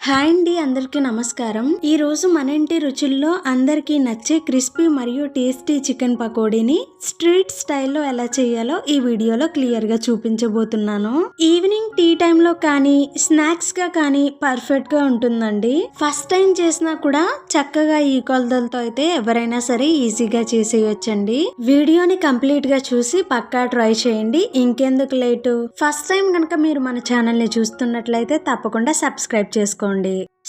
Hi అండి, అందరికీ నమస్కారం. ఈ రోజు మన ఇంటి రుచుల్లో అందరికీ నచ్చే క్రిస్పీ మరియు టేస్టీ చికెన్ పకోడీని స్ట్రీట్ స్టైల్లో ఎలా చేయాలో ఈ వీడియోలో క్లియర్ గా చూపించబోతున్నాను. ఈవినింగ్ టీ టైంలో కానీ స్నాక్స్ గా కానీ పర్ఫెక్ట్ గా ఉంటుందండి. ఫస్ట్ టైం చేసినా కూడా చక్కగా ఈ కొలతలతో అయితే ఎవరైనా సరే ఈజీగా చేసేయొచ్చండి. వీడియోని కంప్లీట్ గా చూసి పక్కా ట్రై చేయండి. ఇంకెందుకు లేటు, ఫస్ట్ టైం కనుక మీరు మన ఛానల్ ని చూస్తున్నట్లయితే తప్పకుండా సబ్స్క్రైబ్ చేసుకోండి.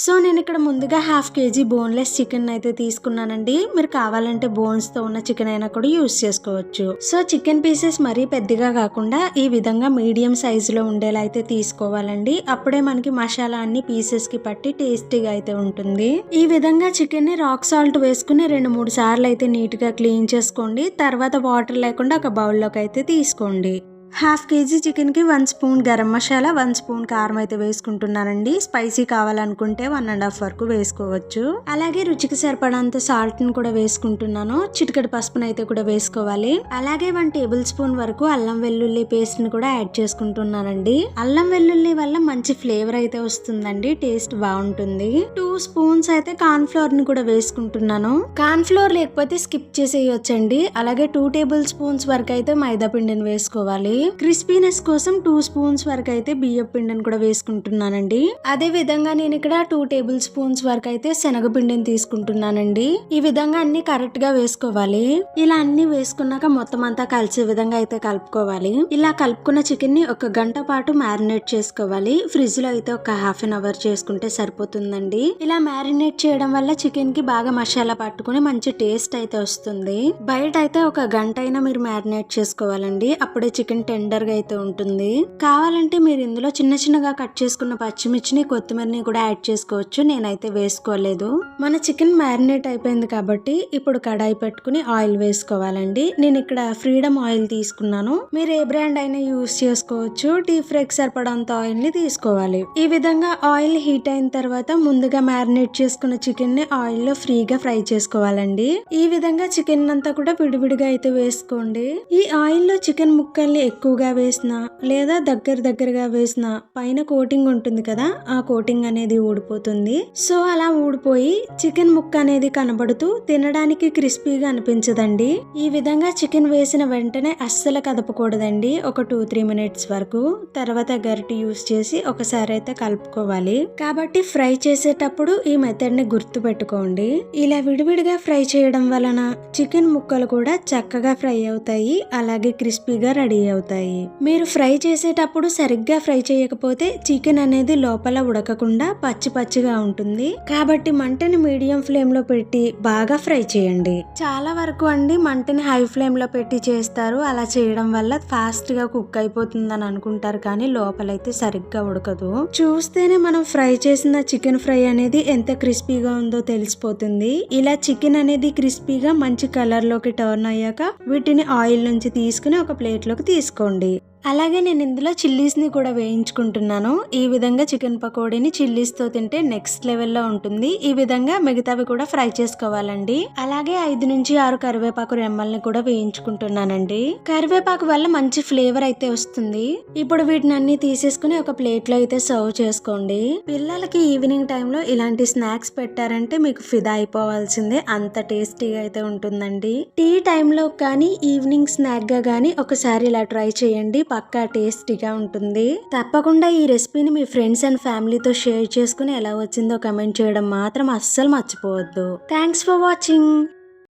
సో నేను ఇక్కడ ముందుగా 1/2 kg బోన్లెస్ చికెన్ అయితే తీసుకున్నానండి. మీరు కావాలంటే బోన్స్ తో ఉన్న చికెన్ అయినా కూడా యూస్ చేసుకోవచ్చు. సో చికెన్ పీసెస్ మరీ పెద్దగా కాకుండా ఈ విధంగా మీడియం సైజ్ లో ఉండేలా అయితే తీసుకోవాలండి. అప్పుడే మనకి మసాలా అన్ని పీసెస్ కి పట్టి టేస్టీగా అయితే ఉంటుంది. ఈ విధంగా చికెన్ ని రాక్ సాల్ట్ వేసుకుని 2-3 సార్లు అయితే నీట్ గా క్లీన్ చేసుకోండి. తర్వాత వాటర్ లేకుండా ఒక బౌల్ లోకి అయితే తీసుకోండి. 1/2 kg చికెన్ కి 1 స్పూన్ గరం మసాలా, 1 స్పూన్ కారం అయితే వేసుకుంటున్నానండి. స్పైసీ కావాలనుకుంటే 1.5 వరకు వేసుకోవచ్చు. అలాగే రుచికి సరిపడంత సాల్ట్ ని కూడా వేసుకుంటున్నాను. చిటికెడు పసుపును అయితే కూడా వేసుకోవాలి. అలాగే 1 టేబుల్ స్పూన్ వరకు అల్లం వెల్లుల్లి పేస్ట్ ని కూడా యాడ్ చేసుకుంటున్నానండి. అల్లం వెల్లుల్లి వల్ల మంచి ఫ్లేవర్ అయితే వస్తుందండి, టేస్ట్ బాగుంటుంది. 2 స్పూన్స్ అయితే కార్న్ ఫ్లోర్ ని కూడా వేసుకుంటున్నాను. కార్న్ ఫ్లోర్ లేకపోతే స్కిప్ చేసేయొచ్చండి. అలాగే 2 టేబుల్ స్పూన్స్ వరకు అయితే మైదా పిండిని వేసుకోవాలి. క్రిస్పీనెస్ కోసం 2 స్పూన్స్ వరకు అయితే బియ్యం పిండిని కూడా వేసుకుంటున్నానండి. అదే విధంగా నేను ఇక్కడ 2 టేబుల్ స్పూన్స్ వరకు అయితే శనగపిండిని తీసుకుంటున్నానండి. ఈ విధంగా అన్ని కరెక్ట్ గా వేసుకోవాలి. ఇలా అన్ని వేసుకున్నాక మొత్తం అంతా కలిసే విధంగా అయితే కలుపుకోవాలి. ఇలా కలుపుకున్న చికెన్ ని 1 గంట పాటు మ్యారినేట్ చేసుకోవాలి. ఫ్రిడ్జ్ లో అయితే ఒక 1/2 అవర్ చేసుకుంటే సరిపోతుందండి. ఇలా మ్యారినేట్ చేయడం వల్ల చికెన్ కి బాగా మసాలా పట్టుకుని మంచి టేస్ట్ అయితే వస్తుంది. బయట అయితే 1 గంట అయినా మీరు మ్యారినేట్ చేసుకోవాలండి. అప్పుడే చికెన్ టెండర్ గా అయితే ఉంటుంది. కావాలంటే మీరు ఇందులో చిన్న చిన్నగా కట్ చేసుకున్న పచ్చిమిర్చిని, కొత్తిమీరని కూడా యాడ్ చేసుకోవచ్చు. నేనైతే వేసుకోలేదు. మన చికెన్ మ్యారినేట్ అయిపోయింది కాబట్టి ఇప్పుడు కడాయి పెట్టుకుని ఆయిల్ వేసుకోవాలండి. నేను ఇక్కడ ఫ్రీడమ్ ఆయిల్ తీసుకున్నాను. మీరు ఏ బ్రాండ్ అయినా యూస్ చేసుకోవచ్చు. డీప్ ఫ్రై కి సరిపడంత ఆయిల్ ని తీసుకోవాలి. ఈ విధంగా ఆయిల్ హీట్ అయిన తర్వాత ముందుగా మ్యారినేట్ చేసుకున్న చికెన్ ని ఆయిల్ లో ఫ్రీగా ఫ్రై చేసుకోవాలండి. ఈ విధంగా చికెన్ అంతా కూడా విడివిడిగా అయితే వేసుకోండి. ఈ ఆయిల్ లో చికెన్ ముక్కల్ని ఎక్కువగా వేసినా లేదా దగ్గరగా వేసినా పైన కోటింగ్ ఉంటుంది కదా, ఆ కోటింగ్ అనేది ఊడిపోతుంది. సో అలా ఊడిపోయి చికెన్ ముక్క అనేది కనబడుతూ తినడానికి క్రిస్పీగా అనిపించదండి. ఈ విధంగా చికెన్ వేసిన వెంటనే అస్సలు కదపకూడదండి. ఒక 2-3 మినిట్స్ వరకు. తర్వాత గరిటె యూస్ చేసి ఒకసారి అయితే కలుపుకోవాలి. కాబట్టి ఫ్రై చేసేటప్పుడు ఈ మెథడ్ ని గుర్తు పెట్టుకోండి. ఇలా విడివిడిగా ఫ్రై చేయడం వలన చికెన్ ముక్కలు కూడా చక్కగా ఫ్రై అవుతాయి, అలాగే క్రిస్పీగా రెడీ అవుతాయి. మీరు ఫ్రై చేసేటప్పుడు సరిగ్గా ఫ్రై చేయకపోతే చికెన్ అనేది లోపల ఉడకకుండా పచ్చి పచ్చిగా ఉంటుంది. కాబట్టి మంటని మీడియం ఫ్లేమ్ లో పెట్టి బాగా ఫ్రై చేయండి. చాలా వరకు అండి మంటని హై ఫ్లేమ్ లో పెట్టి చేస్తారు. అలా చేయడం వల్ల ఫాస్ట్ గా కుక్ అయిపోతుందని అనుకుంటారు, కానీ లోపలైతే సరిగ్గా ఉడకదు. చూస్తేనే మనం ఫ్రై చేసిన చికెన్ ఫ్రై అనేది ఎంత క్రిస్పీగా ఉందో తెలిసిపోతుంది. ఇలా చికెన్ అనేది క్రిస్పీగా మంచి కలర్ లోకి టర్న్ అయ్యాక వీటిని ఆయిల్ నుంచి తీసుకుని ఒక ప్లేట్ లోకి తీసుకోండి. అలాగే నేను ఇందులో చిల్లీస్ ని కూడా వేయించుకుంటున్నాను. ఈ విధంగా చికెన్ పకోడీని చిల్లీస్ తో తింటే నెక్స్ట్ లెవెల్లో ఉంటుంది. ఈ విధంగా మిగతావి కూడా ఫ్రై చేసుకోవాలండి. అలాగే 5-6 కరివేపాకు రెమ్మల్ని కూడా వేయించుకుంటున్నానండి. కరివేపాకు వల్ల మంచి ఫ్లేవర్ అయితే వస్తుంది. ఇప్పుడు వీటిని అన్ని తీసేసుకుని ఒక ప్లేట్ లో అయితే సర్వ్ చేసుకోండి. పిల్లలకి ఈవినింగ్ టైంలో ఇలాంటి స్నాక్స్ పెట్టారంటే మీకు ఫిదా అయిపోవాల్సిందే, అంత టేస్టీగా అయితే ఉంటుందండి. టీ టైంలో కానీ ఈవినింగ్ స్నాక్ గా కానీ ఒకసారి ఇలా ట్రై చేయండి, పక్కా టేస్టీగా ఉంటుంది. తప్పకుండా ఈ రెసిపీని మీ ఫ్రెండ్స్ అండ్ ఫ్యామిలీతో షేర్ చేసుకుని ఎలా వచ్చిందో కమెంట్ చేయడం మాత్రం అస్సలు మర్చిపోవద్దు. Thanks for watching.